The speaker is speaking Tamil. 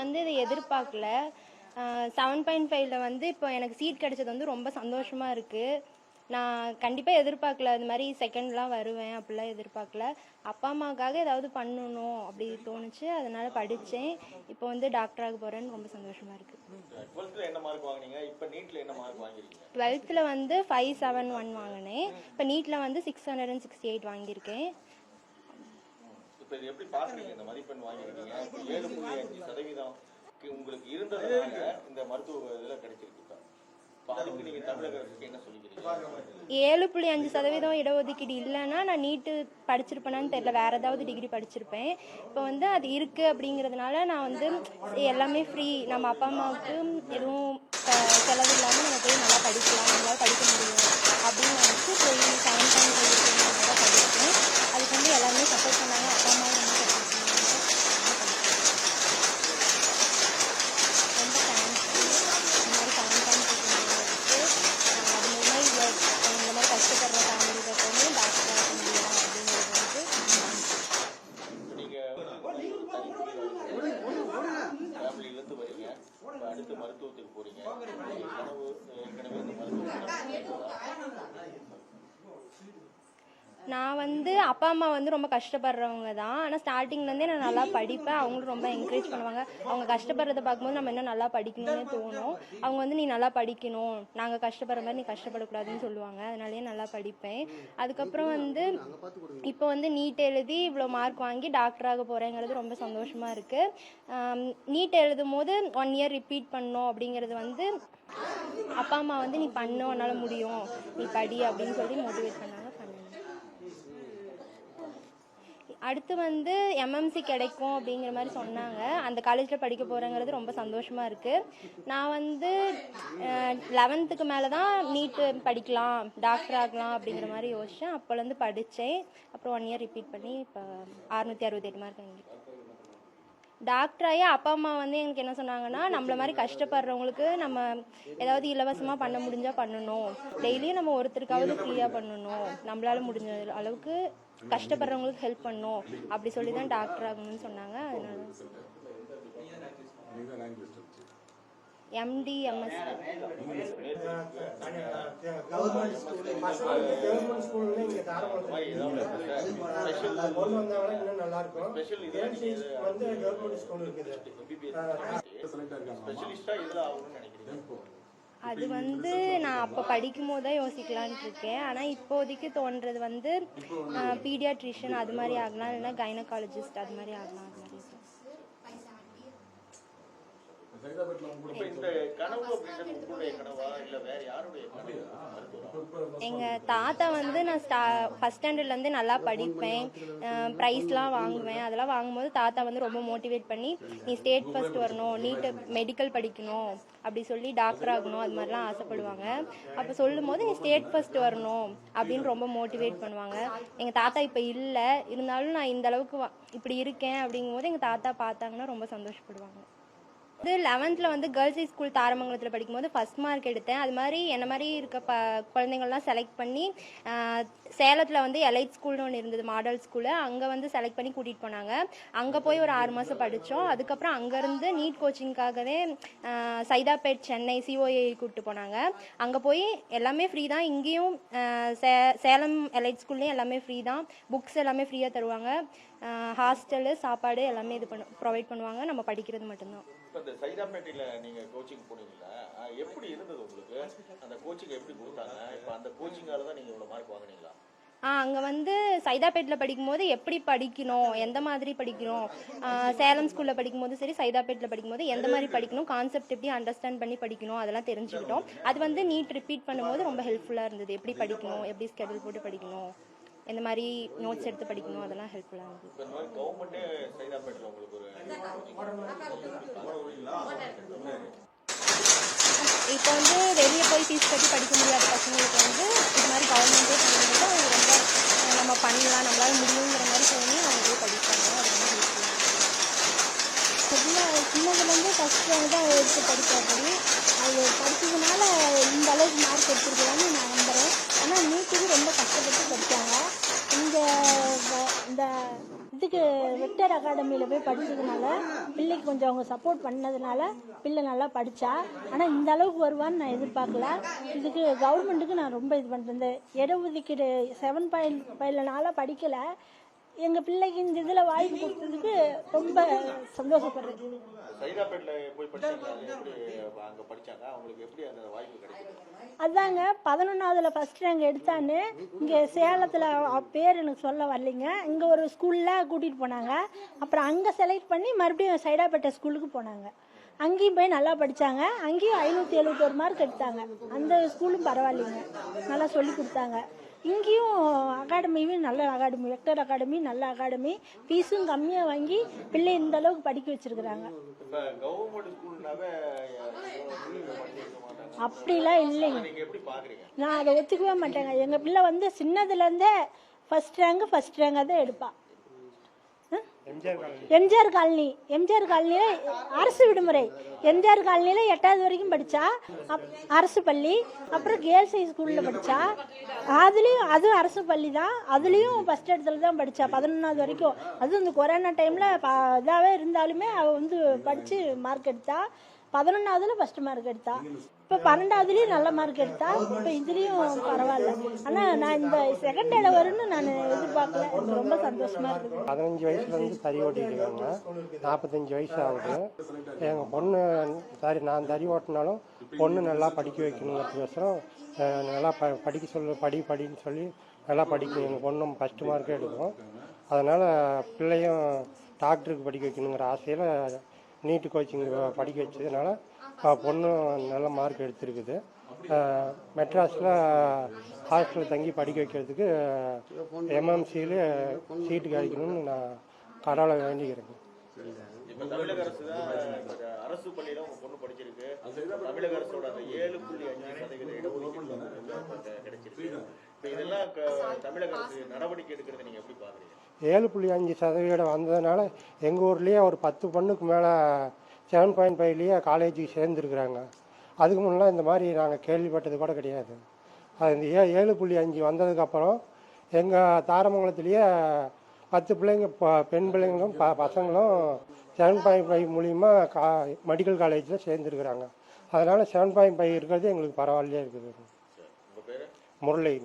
வந்து இதை எதிர்பார்க்கல. 7.5ல வந்து இப்போ எனக்கு சீட் கிடைச்சது வந்து ரொம்ப சந்தோஷமாக இருக்குது. நான் கண்டிப்பாக எதிர்பார்க்கல அது மாதிரி செகண்ட்லாம் வருவேன் அப்படிலாம் எதிர்பார்க்கல. அப்பா அம்மாவுக்காக ஏதாவது பண்ணணும் அப்படி தோணுச்சு, அதனால படித்தேன். இப்போ வந்து டாக்டராக போகிறேன்னு ரொம்ப சந்தோஷமாக இருக்குது. 12th வந்து 571 வாங்கினேன். இப்போ நீட்டில் வந்து 668 வாங்கியிருக்கேன். இப்போ இது எப்படி பாக்குறீங்க? இந்த மதிப்பெண் வாங்கிருக்கீங்க, 7.5% உங்களுக்கு இருந்ததுனால இந்த மருத்துவ இதெல்லாம் கிடைச்சிருக்கு. அதுக்கு நீங்க தமிழக அரசுக்கு என்ன சொல்லிக்கிறீங்க? 7.5% இடஒதுக்கீடு இல்லைன்னா நான் நீட்டு படிச்சிருப்பேனான்னு தெரியல, வேற ஏதாவது டிகிரி படிச்சிருப்பேன். இப்போ வந்து அது இருக்கு அப்படிங்கிறதுனால நான் வந்து எல்லாமே ஃப்ரீ, நம்ம அப்பா அம்மாவுக்கு எதுவும் செலவு இல்லாமல் நம்ம போய் நல்லா படிக்கலாம், நம்மளால படிக்க முடியும் அப்படின்னு நினச்சி போய் 7.5 படிச்சேன். அதுக்கு வந்து எல்லாருமே சப்போர்ட் பண்ணாங்க, அப்பா அம்மாவும் ரொம்ப சப்போர்ட் பண்ணாங்க. ரொம்ப தேங்க்ஸ். இந்த மாதிரி 7.5 இந்த மாதிரி கஷ்டப்படுற ஃபேமிலிகளுக்கு வந்து டாக்டர் ஆக முடியும் அப்படிங்கிறது வந்து ஃபேமிலியிலேருந்து வரீங்க, அடுத்து மருத்துவத்துக்கு போறீங்க. கனவு ஏற்கனவே இந்த மருத்துவம் நான் வந்து அப்பா அம்மா வந்து ரொம்ப கஷ்டப்படுறவங்க தான். ஆனால் ஸ்டார்டிங்லேருந்தே நான் நல்லா படிப்பேன். அவங்களும் ரொம்ப என்கரேஜ் பண்ணுவாங்க. அவங்க கஷ்டப்படுறத பார்க்கும்போது நம்ம இன்னும் நல்லா படிக்கணும்னு தோணும். அவங்க வந்து நீ நல்லா படிக்கணும், நாங்கள் கஷ்டப்படுற மாதிரி நீ கஷ்டப்படக்கூடாதுன்னு சொல்லுவாங்க. அதனாலேயே நல்லா படிப்பேன். அதுக்கப்புறம் வந்து இப்போ வந்து நீட் எழுதி இவ்வளோ மார்க் வாங்கி டாக்டராக போகிறேங்கிறது ரொம்ப சந்தோஷமாக இருக்குது. நீட் எழுதும் போது 1 இயர் ரிப்பீட் பண்ணோம் அப்படிங்கிறது வந்து அப்பா அம்மா வந்து நீ பண்ண உன்னால் முடியும், நீ படி அப்படின்னு சொல்லி மோட்டிவேட் பண்ணாங்க. அடுத்து வந்து எம்எம்சி கிடைக்கும் அப்படிங்கிற மாதிரி சொன்னாங்க. அந்த காலேஜில் படிக்க போகிறேங்கிறது ரொம்ப சந்தோஷமாக இருக்குது. நான் வந்து 11th மேலே தான் நீட்டு படிக்கலாம், டாக்டர் ஆகலாம் அப்படிங்கிற மாதிரி யோசித்தேன். அப்போலேருந்து படித்தேன். அப்புறம் 1 இயர் ரிப்பீட் பண்ணி இப்போ 668 மார்க் வாங்கி டாக்டராகி அப்பா அம்மா வந்து எனக்கு என்ன சொன்னாங்கன்னா, நம்மள மாதிரி கஷ்டப்படுறவங்களுக்கு நம்ம ஏதாவது இலவசமாக பண்ண முடிஞ்சால் பண்ணணும், டெய்லியும் நம்ம ஒருத்தருக்காவது ஃப்ரீயாக பண்ணணும், நம்மளால முடிஞ்ச அளவுக்கு கஷ்டப்படுறவங்களுக்கு ஹெல்ப் பண்ணணும் அப்படி சொல்லி தான் டாக்டர் ஆகணும்னு சொன்னாங்க. அதனால MD MS அது வந்து நான் அப்போ படிக்கும் போது தான் யோசிக்கலான் இருக்கேன். ஆனால் இப்போதைக்கு தோன்றது வந்து பீடியாட்ரிஷியன் அது மாதிரி ஆகலாம், இல்லைன்னா கைனகாலஜிஸ்ட் அது மாதிரி ஆகலாம். அது மாதிரி எங்கள் தாத்தா வந்து நான் ஃபஸ்ட் ஸ்டாண்டர்ட்லேருந்து நல்லா படிப்பேன், ப்ரைஸ்லாம் வாங்குவேன். அதெல்லாம் வாங்கும்போது தாத்தா வந்து ரொம்ப மோட்டிவேட் பண்ணி நீ ஸ்டேட் ஃபர்ஸ்ட் வரணும், நீட்டு மெடிக்கல் படிக்கணும் அப்படி சொல்லி டாக்டர் ஆகணும் அது மாதிரிலாம் ஆசைப்படுவாங்க. அப்போ சொல்லும் போது நீ ஸ்டேட் ஃபர்ஸ்ட் வரணும் அப்படின்னு ரொம்ப மோட்டிவேட் பண்ணுவாங்க. எங்கள் தாத்தா இப்போ இல்லை, இருந்தாலும் நான் இந்த அளவுக்கு இப்படி இருக்கேன் அப்படிங்கும்போது எங்கள் தாத்தா பார்த்தாங்கன்னா ரொம்ப சந்தோஷப்படுவாங்க. 11th வந்து கேர்ள்ஸ் ஹை ஸ்கூல் தாரமங்கலத்தில் படிக்கும்போது ஃபர்ஸ்ட் மார்க் எடுத்தேன். அது மாதிரி என்ன மாதிரி இருக்க குழந்தைங்கள்லாம் செலக்ட் பண்ணி சேலத்தில் வந்து எலைட் ஸ்கூல்னு ஒன்று இருந்தது, மாடல் ஸ்கூலு, அங்கே வந்து செலக்ட் பண்ணி கூட்டிகிட்டு போனாங்க. அங்கே போய் ஒரு 6 மாதம் படித்தோம். அதுக்கப்புறம் அங்கேருந்து நீட் கோச்சிங்காகவே சைதாப்பேட் சென்னை COA கூப்பிட்டு போனாங்க. அங்கே போய் எல்லாமே ஃப்ரீ தான். இங்கேயும் சேலம் எலைட் ஸ்கூல்லையும் எல்லாமே ஃப்ரீ தான். புக்ஸ் எல்லாமே ஃப்ரீயாக தருவாங்க. ஹாஸ்டலு சாப்பாடு எல்லாமே இது ப்ரொவைட் பண்ணுவாங்க. நம்ம படிக்கிறது மட்டும்தான். இந்த சைதாப்பேட்டையில் நீங்கள் கோச்சிங் போனீங்களா, எப்படி இருந்தது உங்களுக்கு? அந்த கோச்சிங் எப்படி கொடுத்தாங்க? இப்போ அந்த கோச்சிங்கால தான் நீங்கள் இவ்வளோ மார்க் வாங்கினீங்களா? அங்கே வந்து சைதாப்பேட்டில் படிக்கும்போது எப்படி படிக்கணும், எந்த மாதிரி படிக்கணும், சேலம் ஸ்கூலில் படிக்கும்போது சரி, சைதாப்பேட்டில் படிக்கும்போது எந்த மாதிரி படிக்கணும், கான்செப்ட் எப்படி அண்டர்ஸ்டாண்ட் பண்ணி படிக்கணும் அதெல்லாம் தெரிஞ்சுக்கிட்டோம். அது வந்து நீட் ரிப்பீட் பண்ணும்போது ரொம்ப ஹெல்ப்ஃபுல்லாக இருந்தது. எப்படி படிக்கணும், எப்படி ஸ்கெடியூல் போட்டு படிக்கணும், எந்த மாதிரி நோட்ஸ் எடுத்து படிக்கணும், அதெல்லாம் ஹெல்ப்ஃபுல்லாக இருந்தது. இப்போ வந்து வெளியே போய் ஃபீஸ் கட்டி படிக்க முடியாத பசங்களுக்கு வந்து இது மாதிரி கவர்மெண்ட்டே பண்ணும்போது அவங்க ரொம்ப நம்ம பண்ணலாம், நம்மளால முடியுங்கிற மாதிரி தோணி அவங்க போய் படிப்பாங்க. அது ரொம்ப ஹெல்ப்ஃபுல்லாக சின்னதுலேருந்து ஃபஸ்ட் ரேங்க் தான் எடுத்து படித்தபடி அது படித்ததுனால இந்த அளவுக்கு மார்க் எடுத்துருக்கலாம்னு நான் நம்புகிறேன். ஆனால் நீட்டுக்கு ரொம்ப கஷ்டப்பட்டு படித்தாங்க. இந்த இது இதுக்கு வெக்டர் அகாடமியில் போய் படித்ததுனால பிள்ளைக்கு கொஞ்சம் அவங்க சப்போர்ட் பண்ணதுனால பிள்ளை நல்லா படித்தா. ஆனால் இந்த அளவுக்கு வருவான்னு நான் எதிர்பார்க்கல. இதுக்கு கவர்மெண்ட்டுக்கு நான் ரொம்ப இது பண்ணுறேன். இந்த இடஒதுக்கீடு 7.5 படிக்கலை, எங்கள் பிள்ளைக்கு இந்த இதில் வாய்ப்பு கொடுத்ததுக்கு ரொம்ப சந்தோஷப்படுறேன். சைதாப்பேட்ல போய் படிச்சாங்க, அங்க படிச்சாங்க, அவங்களுக்கு எப்படி அந்த வாய்ப்பு கிடைக்குது? அதாங்க 11ஆவதுல ஃபர்ஸ்ட் ரேங்க் எடுத்தான்னு இங்கே சேலத்தில் பேர் எனக்கு சொல்ல வரலைங்க. இங்கே ஒரு ஸ்கூலில் கூட்டிகிட்டு போனாங்க. அப்புறம் அங்கே செலக்ட் பண்ணி மறுபடியும் சைதாப்பேட்டை ஸ்கூலுக்கு போனாங்க. அங்கேயும் போய் நல்லா படித்தாங்க. அங்கேயும் 571 மார்க் எடுத்தாங்க. அந்த ஸ்கூலும் பரவாயில்லைங்க, நல்லா சொல்லி கொடுத்தாங்க. இங்கேயும் அகாடமியும் நல்ல அகாடமி, வெக்டர் அகாடமி நல்ல அகாடமி. ஃபீஸும் கம்மியாக வாங்கி பிள்ளை இந்த அளவுக்கு படிக்க வச்சிருக்கிறாங்க. அப்படிலாம் இல்லைங்க, நான் அதை ஒத்துக்கவே மாட்டேங்க. எங்கள் பிள்ளை வந்து சின்னதுலேருந்தே ஃபர்ஸ்ட் ரேங்காக தான் எடுப்பாள். எம்ஜிஆர் காலனியில் அரசு விடுமுறை, எம்ஜிஆர் காலனியில் 8வது வரைக்கும் படித்தா, அரசு பள்ளி. அப்புறம் கேர்ள்ஸ் ஹை ஸ்கூலில் படித்தா, அதுவும் அரசு பள்ளி தான். அதுலேயும் ஃபஸ்ட் இடத்துல தான் படித்தா 11ஆவது வரைக்கும். அதுவும் இந்த கொரோனா டைமில் இதாகவே இருந்தாலுமே அவள் வந்து படித்து மார்க் எடுத்தா. 11ஆவதுல ஃபர்ஸ்ட் மார்க் எடுத்தா. இப்போ 12ஆவதுலேயும் நல்ல மார்க் எடுத்தா. இப்போ இதுலேயும் பரவாயில்ல. ஆனால் நான் இந்த செகண்ட் இடம் வரும்னு நான் எதிர்பார்க்கல. எனக்கு ரொம்ப சந்தோஷமா இருக்குது. 15 வயசுலேருந்து தறி ஓட்டிருக்காங்க, 45 வயசு ஆகுது. எங்கள் பொண்ணு நான் தறி ஓட்டினாலும் பொண்ணு நல்லா படிக்க வைக்கணுங்கிறதுக்கோசரம் நல்லா படிக்க படின்னு சொல்லி நல்லா படிக்கணும். எங்கள் பொண்ணும் ஃபஸ்ட்டு மார்க்கே எடுக்கும். அதனால் பிள்ளையும் டாக்டருக்கு படிக்க வைக்கணுங்கிற ஆசையில் நீட்டு கோச்சிங் படிக்க வச்சதுனால பொண்ணும் நல்ல மார்க் எடுத்திருக்குது. மெட்ராஸில் ஹாஸ்டலில் தங்கி படிக்க வைக்கிறதுக்கு எம்எம்சியில் சீட்டு கிடைக்கணும்னு நான் கடவுளை வேண்டிக்கிறேங்க. இப்போ தமிழக அரசு தான் அரசு பள்ளியில் உங்கள் பொண்ணு படிச்சிருக்கு. தமிழக அரசோட அந்த 7.5% இடஒதுக்கீடு கிடைச்சிருக்கு. இப்போ இதெல்லாம் தமிழக அரசு நடவடிக்கை எடுக்கிறது நீங்கள் எப்படி பார்க்குறீங்க? 7.5% வந்ததுனால எங்கள் ஊர்லேயே ஒரு 10 பொண்ணுக்கு மேலே 7.5லேயே காலேஜுக்கு சேர்ந்துருக்குறாங்க. அதுக்கு முன்னே இந்த மாதிரி நாங்கள் கேள்விப்பட்டது கூட கிடையாது. அது இந்த 7.5 வந்ததுக்கப்புறம் எங்கள் தாரமங்கலத்துலேயே 10 பிள்ளைங்க பெண் பிள்ளைங்களும் பசங்களும் 7.5 மூலிமா மெடிக்கல் காலேஜில் சேர்ந்துருக்குறாங்க. அதனால் 7.5 இருக்கிறது எங்களுக்கு பரவாயில்லையே இருக்குது. முரளி.